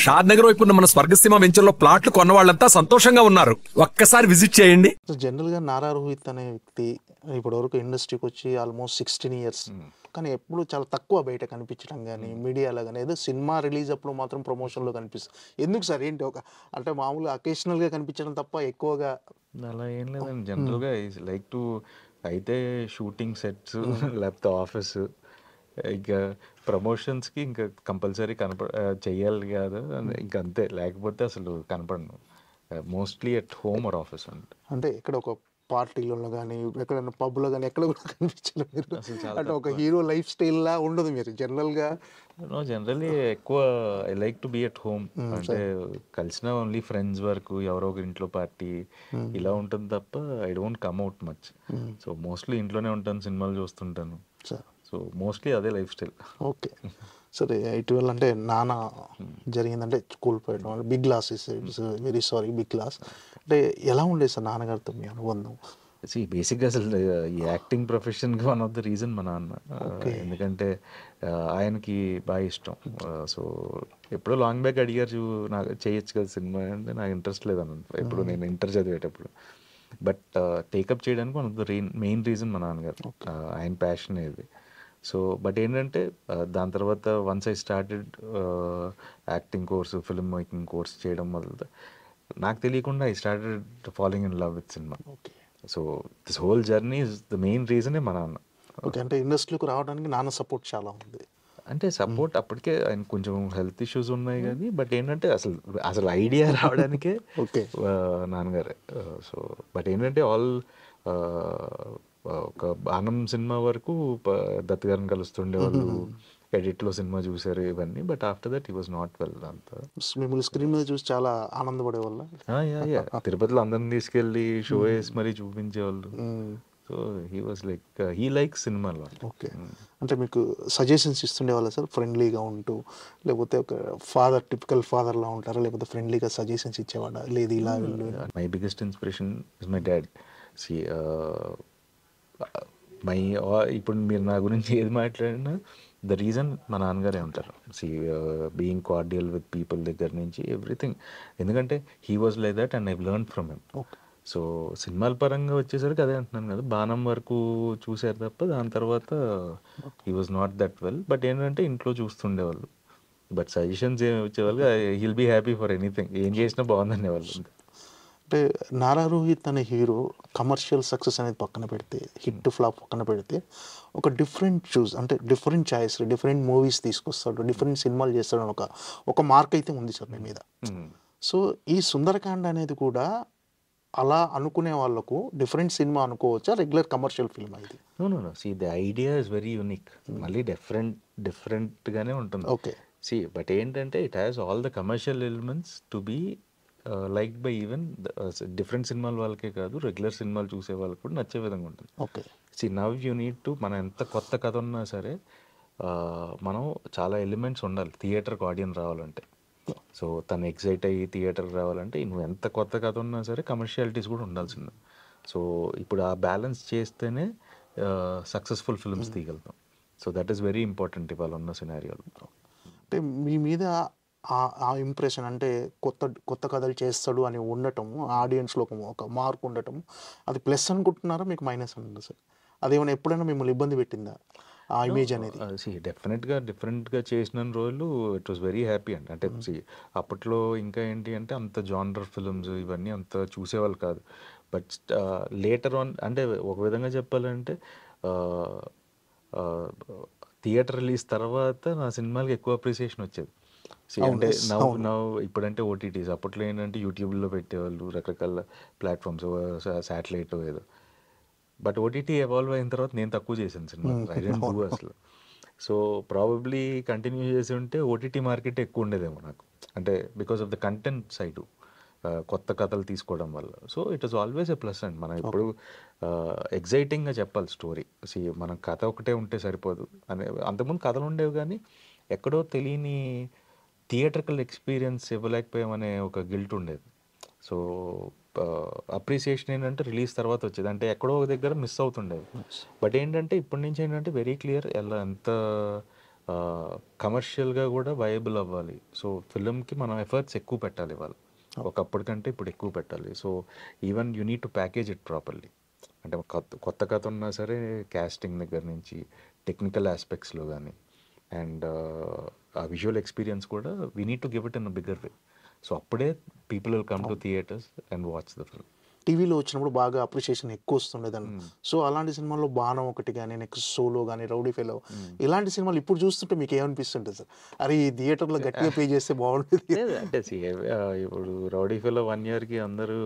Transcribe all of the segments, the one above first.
షాద్ నగర్ వైపు ఉన్న మన స్వర్గసీమ వెంచర్లో ప్లాట్లు కొన్న వాళ్ళంతా సంతోషంగా ఉన్నారు. ఒక్కసారి విజిట్ చేయండి. జనరల్గా నారా రోహిత్ అనే వ్యక్తి ఇప్పటివరకు ఇండస్ట్రీకి వచ్చి ఆల్మోస్ట్ 16 ఇయర్స్, కానీ ఎప్పుడు చాలా తక్కువ బయట కనిపించడం కానీ మీడియాలో కానీ, ఏదో సినిమా రిలీజ్ అప్పుడు మాత్రం ప్రమోషన్లో కనిపిస్తుంది. ఎందుకు సార్? ఏంటి అంటే మామూలుగా అకేషనల్గా కనిపించడం తప్ప ఎక్కువగా అలా ఏం లేదండి. జనరల్గా లైక్ టు అయితే షూటింగ్ సెట్స్ లేకపోతే ఆఫీస్, ఇంకా ప్రమోషన్స్కి ఇంకా కంపల్సరీ చెయ్యాలి కాదు, ఇంకా అంతే. లేకపోతే అసలు కనపడను. Mostly at home or office అంటే ఇక్కడ ఒక పార్టీలలో కానీ ఎక్కడైనా పబ్లో కానీ ఎక్కడ కూడా కనిపించలేదు మీరు. అంటే ఒక హీరో లైఫ్ స్టైల్ లా ఉండదు మీరు జనరల్గా. జనరల్లీ ఎక్కువ I like to be at home. అంటే కలిసిన ఓన్లీ ఫ్రెండ్స్ వరకు, ఎవరో ఒక ఇంట్లో పార్టీ ఇలా ఉంటుంది తప్ప I don't come out much. So mostly ఇంట్లోనే ఉంటాను, సినిమాలు చూస్తుంటాను. సో మోస్ట్లీ అదే లైఫ్ స్టైల్. ఓకే సరే, ఇటీవల అంటే నాన్న జరిగిందంటే కోల్పోయడం, big loss, it's very sorry, big loss. అంటే ఎలా ఉండేది సార్ నాన్నగారితో మీ అనుబంధం? బేసిక్గా అసలు ఈ యాక్టింగ్ ప్రొఫెషన్కి వన్ ఆఫ్ ద రీజన్ మా నాన్న. ఎందుకంటే ఆయనకి బాగా ఇష్టం. సో ఎప్పుడో లాంగ్ బ్యాక్ అడిగారు, నాకు చేయొచ్చు కదా సినిమా అంటే, నాకు ఇంట్రెస్ట్ లేదన్న ఎప్పుడు, నేను ఇంటర్ చదివేటప్పుడు. బట్ టేకప్ చేయడానికి one of the main reason మా నాన్నగారు, ఆయన ప్యాషన్ ఇది. సో బట్ ఏంటంటే దాని తర్వాత once I started acting course, film making course చేయడం మొదలు, నాకు తెలియకుండా I started following in love with cinema. So this whole journey is the main రీజనే మా నాన్న. ఓకే, అంటే ఇండస్ట్రీకి రావడానికి నాన్న సపోర్ట్ చాలా ఉంది. అంటే సపోర్ట్ అప్పటికే ఆయన కొంచెం హెల్త్ ఇష్యూస్ ఉన్నాయి కానీ, బట్ ఏంటంటే అసలు ఐడియా రావడానికే నాన్నగారే. సో బట్ ఏంటంటే ఆల్ ఒక బాణం సినిమా వరకు దత్ గారిని కలుస్తుండే వాళ్ళు, ఎడిట్లో సినిమా చూసారు ఇవన్నీ. But after that he was not well. అంతా మిమ్మల్ని స్క్రీన్ మీద చూసి చాలా ఆనందపడే వల్ల తిరుపతిలో అందరిని తీసుకెళ్ళి షో వేసి మరీ చూపించేవాళ్ళు. So he was like he like సినిమాలో. ఓకే, అంటే మీకు సజెషన్స్ ఇస్తుండే వాళ్ళ సార్, ఫ్రెండ్లీగా ఉంటూ, లేకపోతే ఒక ఫాదర్, టిపికల్ ఫాదర్ లా ఉంటారా, లేకపోతే ఫ్రెండ్లీగా సజెషన్స్ ఇచ్చేవాడా? లేదు ఇలా వెళ్ళు. My biggest inspiration is my dad. See ఇప్పుడు మీరు నా గురించి ఏది మాట్లాడినా ద రీజన్ మా నాన్నగారే ఉంటారు. See being cordial with people దగ్గర నుంచి ఎవ్రీథింగ్. ఎందుకంటే he was like that and I learn from him. So సినిమాల పరంగా వచ్చేసరికి అదే అంటున్నాను కదా, బాణం వరకు చూసారు తప్ప దాని తర్వాత he was not that well. But ఏంటంటే ఇంట్లో చూస్తుండేవాళ్ళు, బట్ సజెషన్స్ ఏమి వచ్చేవాళ్ళు, he'll be happy for anything, ఏం చేసినా బాగుందనే వాళ్ళు. అంటే నారా రోహిత్ అనే హీరో కమర్షియల్ సక్సెస్ అనేది పక్కన పెడితే, హిట్ ఫ్లాప్ పక్కన పెడితే, ఒక డిఫరెంట్ చాయిస్, డిఫరెంట్ మూవీస్ తీసుకొస్తాడు, డిఫరెంట్ సినిమాలు చేస్తాడు అని ఒక మార్క్ అయితే ఉంది సార్ మీ మీద. సో ఈ సుందరకాండ అనేది కూడా అలా అనుకునే వాళ్ళకు డిఫరెంట్ సినిమా అనుకోవచ్చా, రెగ్యులర్ కమర్షియల్ ఫిల్మ్ ఇది? No see the idea is very unique. మళ్ళీ డిఫరెంట్గానే ఉంటుంది. ఓకే, సీ బట్ ఏంటంటే it has all the commercial elements to be like by even different సినిమాల వాళ్ళకే కాదు, రెగ్యులర్ సినిమాలు చూసే వాళ్ళకి కూడా నచ్చే విధంగా ఉంటుంది. Okay, see now you need to, మనం ఎంత కొత్త కథ ఉన్నా సరే మనం చాలా ఎలిమెంట్స్ ఉండాలి థియేటర్కి ఆడియన్స్ రావాలంటే. సో తను ఎక్సైట్ అయ్యి థియేటర్కి రావాలంటే నువ్వు ఎంత కొత్త కథ ఉన్నా సరే కమర్షియాలిటీస్ కూడా ఉండాల్సింది. సో ఇప్పుడు ఆ బ్యాలెన్స్ చేస్తేనే సక్సెస్ఫుల్ ఫిల్మ్స్ తీయగలుగుతాం. So that is very important ఇవాళ ఉన్న సినారియోలో. అంటే మీ మీద ఆ ఇంప్రెషన్, అంటే కొత్త కథలు చేస్తాడు అని ఉండటం, ఆడియన్స్లో ఒక మార్క్ ఉండటం, అది ప్లస్ అనుకుంటున్నారా, మీకు మైనస్ అంటారా సార్? అదేమైనా ఎప్పుడైనా మిమ్మల్ని ఇబ్బంది పెట్టిందా ఆ ఇమేజ్ అనేది? డెఫినెట్గా డిఫరెంట్గా చేసిన రోజులు ఇట్ వాస్ వెరీ హ్యాపీ అండి. అంటే అప్పట్లో ఇంకా ఏంటి అంటే అంత జానర్ ఫిల్మ్స్ ఇవన్నీ అంత చూసేవాళ్ళు కాదు. బట్ లేటర్ ఆన్, అంటే ఒక విధంగా చెప్పాలంటే థియేటర్ రిలీజ్ తర్వాత నా సినిమాలకి ఎక్కువ అప్రిసియేషన్ వచ్చేది. అంటే ఇప్పుడంటే ఓటీటీస్, అప్పట్లో ఏంటంటే యూట్యూబ్లో పెట్టేవాళ్ళు, రకరకాల ప్లాట్ఫామ్స్, శాటిలైట్ ఏదో. బట్ ఓటీటీ ఎవాల్వ్ అయిన తర్వాత నేను తక్కువ చేశాను సినిమా, ఐ డోంట్ డూ అసలు. సో ప్రాబబ్లీ కంటిన్యూ చేసి ఉంటే ఓటీటీ మార్కెట్ ఎక్కువ ఉండేదేమో నాకు, అంటే because of the content side, కొత్త కథలు తీసుకోవడం వల్ల. So it was always a plus and మనం ఇప్పుడు ఎగ్జైటింగ్గా చెప్పాలి స్టోరీ. మనం కథ ఒకటే ఉంటే సరిపోదు అనే, అంతకుముందు కథలు ఉండేవి కానీ ఎక్కడో తెలియని థియేటర్కల్ ఎక్స్పీరియన్స్ ఇవ్వలేకపోయామనే ఒక గిల్ట్ ఉండేది. సో అప్రిసియేషన్ ఏంటంటే రిలీజ్ తర్వాత వచ్చేది, అంటే ఎక్కడో ఒక దగ్గర మిస్ అవుతుండేది. బట్ ఏంటంటే ఇప్పటి నుంచి ఏంటంటే వెరీ క్లియర్, ఎలా ఎంత కమర్షియల్గా కూడా వయబుల్ అవ్వాలి. సో ఫిలింకి మనం ఎఫర్ట్స్ ఎక్కువ పెట్టాలి వాళ్ళు, ఒకప్పటికంటే ఇప్పుడు ఎక్కువ పెట్టాలి. So even you need to package it properly. అంటే కొత్త కథ ఉన్నా సరే క్యాస్టింగ్ దగ్గర నుంచి టెక్నికల్ ఆస్పెక్ట్స్లో కానీ అండ్ ఆ విజువల్ ఎక్స్పీరియన్స్ కూడా we need to give it in a bigger way. So అప్పుడే people will come to theaters and watch the film. టీవీలో వచ్చినప్పుడు బాగా అప్రిషియేషన్ ఎక్కువ వస్తుండేదండి. సో అలాంటి సినిమాల్లో బాణం ఒకటి కానీ, నెక్స్ట్ సోలో కానీ, రౌడీ ఫెలో, ఇలాంటి సినిమాలు ఇప్పుడు చూస్తుంటే మీకు ఏమనిపిస్తుంటుంది సార్? అరే ఈ థియేటర్లో గట్టిగా పే చేస్తే బాగుంటుంది. అంటే ఇప్పుడు రౌడీ ఫెలో 1 yearకి అందరూ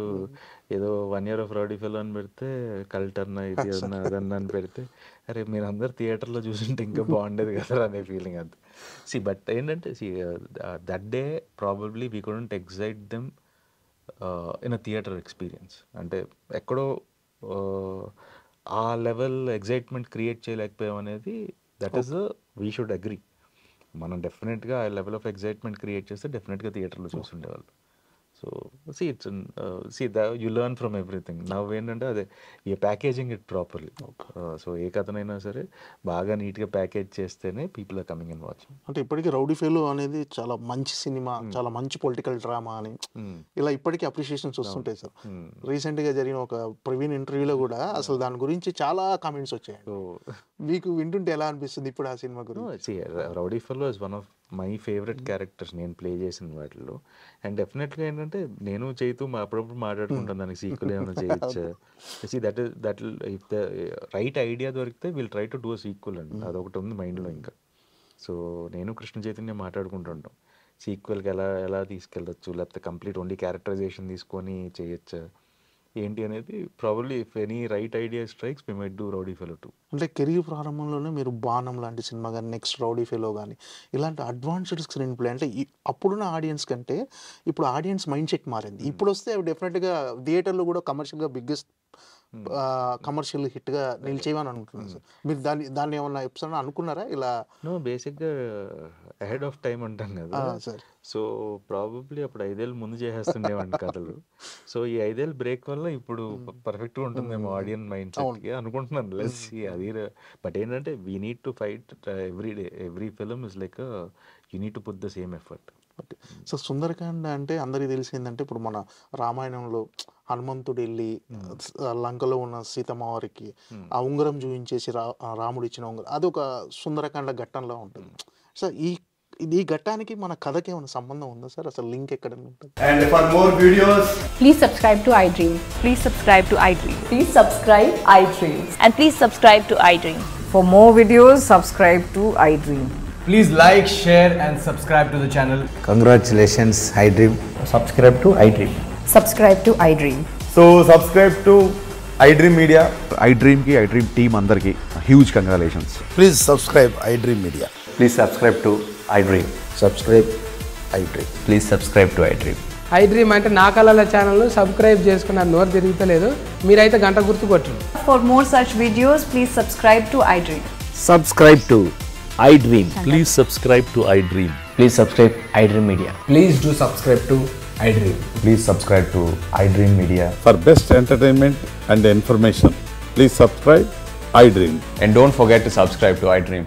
ఏదో 1 year ఆఫ్ రౌడీ ఫెలో అని పెడితే కల్ట్ అన్న ఇది అన్న అదన్న అని పెడితే అరే మీరు అందరు థియేటర్లో చూసుంటే ఇంకా బాగుండేది కదా అనే ఫీలింగ్ అంతే. బట్ ఏంటంటే that day probably we couldn't excite them in a theatre experience. అంటే ఎక్కడో ఆ లెవెల్ ఎగ్జైట్మెంట్ క్రియేట్ చేయలేకపోయాం అనేది that is we should agree. మనం డెఫినెట్గా ఆ లెవెల్ ఆఫ్ ఎగ్జైట్మెంట్ క్రియేట్ చేస్తే డెఫినెట్గా థియేటర్లో చూసుండేవాళ్ళు. So you learn from everything. Now ఏంటంటే అదే ఈ ప్యాకేజింగ్ ఇట్ ప్రాపర్లీ. సో ఏ కథనైనా సరే బాగా నీట్గా ప్యాకేజ్ చేస్తేనే people are coming and watching. అంటే ఇప్పటికీ రౌడీ ఫెలో అనేది చాలా మంచి సినిమా, చాలా మంచి పొలిటికల్ డ్రామా అని ఇలా ఇప్పటికీ అప్రిషియేషన్స్ వస్తుంటాయి సార్. రీసెంట్గా జరిగిన ఒక ప్రవీణ్ ఇంటర్వ్యూలో కూడా అసలు దాని గురించి చాలా కామెంట్స్ వచ్చాయి. మీకు వింటుంటే ఎలా అనిపిస్తుంది ఇప్పుడు ఆ సినిమా గురించి? Rowdy fellow is one of my favourite characters నేను ప్లే చేసిన వాటిలో. అండ్ డెఫినెట్గా ఏంటంటే నేను చేతూ అప్పుడప్పుడు మాట్లాడుకుంటాను దానికి సీక్వెల్ ఏమైనా చేయొచ్చా. That if the right idea దొరికితే will try to do a sequel అండి. అదొకటి ఉంది మైండ్లో ఇంకా. సో నేను కృష్ణ చైతన్య మాట్లాడుకుంటుంటాం సీక్వెల్కి ఎలా తీసుకెళ్ళచ్చు, లేకపోతే కంప్లీట్ ఓన్లీ క్యారెక్టరైజేషన్ తీసుకొని చేయొచ్చా ఏంటి అనేది. Probably if any right idea strikes we might do Rowdy Fellow 2. అంటే కెరీర్ ప్రారంభంలోనే మీరు బాణం లాంటి సినిమా కానీ, నెక్స్ట్ రౌడీ ఫెలో కానీ ఇలాంటి అడ్వాన్స్డ్ స్క్రీన్ ప్లే, అంటే అప్పుడున్న ఆడియన్స్ కంటే ఇప్పుడు ఆడియన్స్ మైండ్ సెట్ మారింది. ఇప్పుడు వస్తే అవి డెఫినెట్గా థియేటర్లో కూడా కమర్షియల్గా బిగ్గెస్ట్ కమర్షియల్ హిట్గా నిలిచేవని అనుకుంటున్నాను సార్. మీరు దాన్ని ఏమన్నా ఎపిసోడ్ అనుకున్నారా ఇలా? బేసిక్గా అహెడ్ ఆఫ్ టైం అంటాం కదా సార్. సో ప్రాబబ్లీ అప్పుడు 5 ఏళ్ళు ముందు చేసేస్తుండేవండి కథలు. సో ఈ 5 ఏళ్ళు బ్రేక్ వల్ల ఇప్పుడు పర్ఫెక్ట్గా ఉంటుందేమో ఆడియన్స్ మైండ్ సెట్కి అనుకుంటున్నాను. లెస్ అది. బట్ ఏంటంటే we need to fight every day. Every film is like you need to put the same effort. Okay. So Sundarakanda అంటే అందరికీ తెలిసిందంటే ఇప్పుడు మన రామాయణంలో హనుమంతుడు వెళ్ళి లంకలో ఉన్న సీతమ్మ వారికి ఆ ఉంగరం చూపించేసి రాముడు ఇచ్చిన ఉంగరం, అది ఒక సుందరకాండ ఘట్టంలో ఉంటుంది. సో ఈ ఘట్టానికి మన కథకి ఏమైనా సంబంధం ఉందా సార్? అసలు లింక్ ఎక్కడ ఉంటుంది? And for more videos, please subscribe to iDream. Please subscribe to iDream. Please subscribe iDream. And please subscribe to iDream. For more videos, subscribe to iDream. please like, share and subscribe to the channel. Congratulations, iDream. Subscribe to iDream. Subscribe to iDream. So subscribe to iDream Media. iDream ki iDream team andarki huge congratulations. Please subscribe iDream Media. Please subscribe to iDream. Subscribe iDream. Please subscribe to iDream. iDream అంటే నా కళల channel subscribe చేసుకున్న నోరు తిరుగుతలేదు, మీరైతే గంట గుర్తు కొట్టండి. For more such videos, please subscribe to iDream. Subscribe to iDream. Please subscribe to iDream. Please subscribe iDream Media. Please do subscribe to iDream. Please subscribe to iDream Media. For best entertainment and information, please subscribe iDream. And don't forget to subscribe to iDream.